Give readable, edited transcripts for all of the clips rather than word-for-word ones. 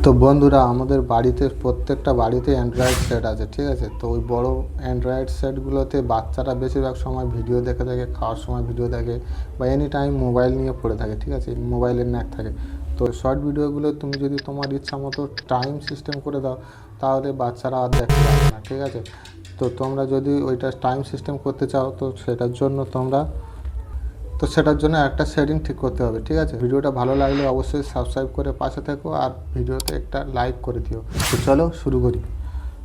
তো বন্ধুরা, আমাদের বাড়িতে প্রত্যেকটা বাড়িতে অ্যান্ড্রয়েড সেট আছে, ঠিক আছে। তো ওই বড় অ্যান্ড্রয়েড সেটগুলোতে বাচ্চারা বেশিরভাগ সময় ভিডিও দেখে থাকে, খাওয়ার সময় ভিডিও দেখে, বা এনি টাইম মোবাইল নিয়ে পড়ে থাকে, ঠিক আছে, মোবাইলের ন্যাক থাকে। তো শর্ট ভিডিওগুলো তুমি যদি তোমার ইচ্ছা মতো টাইম সিস্টেম করে দাও, তাহলে বাচ্চারা আর দেখতে পাবে না, ঠিক আছে। তো তোমরা যদি ওইটা টাইম সিস্টেম করতে চাও, তো সেটার জন্য একটা সেটিং ঠিক করতে হবে, ঠিক আছে। ভিডিওটা ভালো লাগলে অবশ্যই সাবস্ক্রাইব করে পাশে থেকো, আর ভিডিওতে একটা লাইক করে দিও। তো চলো শুরু করি।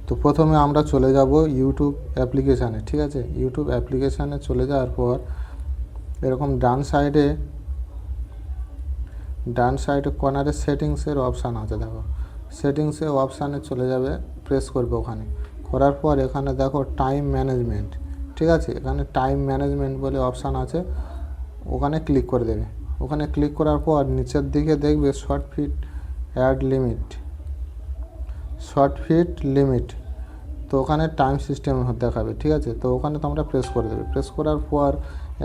তো প্রথমে আমরা চলে যাব ইউটিউব অ্যাপ্লিকেশানে, ঠিক আছে। ইউটিউব অ্যাপ্লিকেশানে চলে যাওয়ার পর এরকম ডান সাইডে কর্নারে সেটিংসের অপশান আছে, দেখো। সেটিংসের অপশানে চলে যাবে, প্রেস করবে ওখানে। করার পর এখানে দেখো টাইম ম্যানেজমেন্ট, ঠিক আছে। এখানে টাইম ম্যানেজমেন্ট বলে অপশান আছে, ওখানে ক্লিক করে দেবে। ওখানে ক্লিক করার পর নিচের দিকে দেখবে শর্ট ফিট লিমিট, তো ওখানে টাইম সিস্টেম দেখাবে, ঠিক আছে। তো ওখানে তোমরা প্রেস করে দেবে। প্রেস করার পর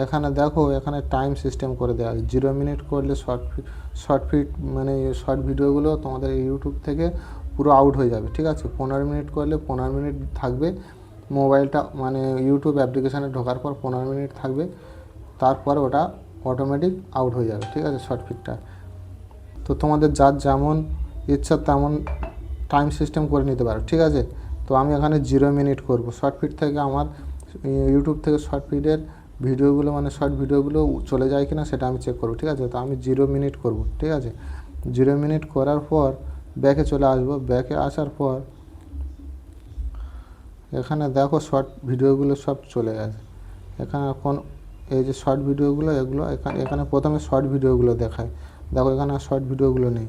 এখানে দেখো, এখানে টাইম সিস্টেম করে দেওয়া আছে। 0 মিনিট করলে শর্ট ফিট মানে শর্ট ভিডিওগুলো তোমাদের ইউটিউব থেকে পুরো আউট হয়ে যাবে, ঠিক আছে। 15 মিনিট করলে 15 মিনিট থাকবে মোবাইলটা, মানে ইউটিউব অ্যাপ্লিকেশানে ঢোকার পর 15 মিনিট থাকবে, তারপর ওটা অটোমেটিক আউট হয়ে যাবে, ঠিক আছে, শর্ট ফিটটা। তো তোমাদের যার যেমন ইচ্ছা তেমন টাইম সিস্টেম করে নিতে পারো, ঠিক আছে। তো আমি এখানে 0 মিনিট করব। শর্ট ফিট থেকে আমার ইউটিউব থেকে শর্ট ফিটের ভিডিওগুলো, মানে শর্ট ভিডিওগুলো চলে যায় কি না সেটা আমি চেক করব, ঠিক আছে। তো আমি 0 মিনিট করব, ঠিক আছে। 0 মিনিট করার পর ব্যাকে চলে আসবো। ব্যাকে আসার পর এখানে দেখো শর্ট ভিডিওগুলো সব চলে গেছে। এখানে এই যে শর্ট ভিডিওগুলো, এগুলো এখানে প্রথমে শর্ট ভিডিওগুলো দেখায়, দেখো এখানে শর্ট ভিডিওগুলো নেই,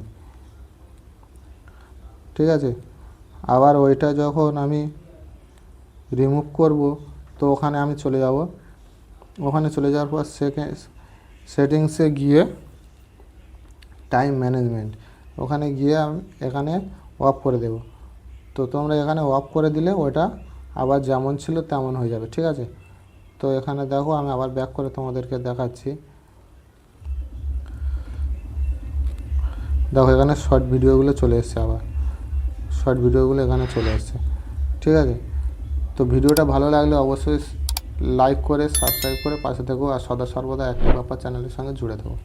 ঠিক আছে। আবার ওইটা যখন আমি রিমুভ করব, তো ওখানে আমি চলে যাব। ওখানে চলে যাওয়ার পর সেটিংসে গিয়ে টাইম ম্যানেজমেন্ট, ওখানে গিয়ে আমি এখানে অফ করে দেব। তো তোমরা এখানে অফ করে দিলে ওটা আবার যেমন ছিল তেমন হয়ে যাবে, ঠিক আছে। তো এখানে দেখো, আমি আবার ব্যাক করে তোমাদেরকে দেখাচ্ছি। দেখো এখানে শর্ট ভিডিওগুলো চলে এসছে, আবার শর্ট ভিডিওগুলো এখানে চলে এসছে, ঠিক আছে। তো ভিডিওটা ভালো লাগলে অবশ্যই লাইক করে সাবস্ক্রাইব করে পাশে থেকো, আর সদা সর্বদা একটা ব্যাপার চ্যানেলের সঙ্গে জুড়ে থাকো।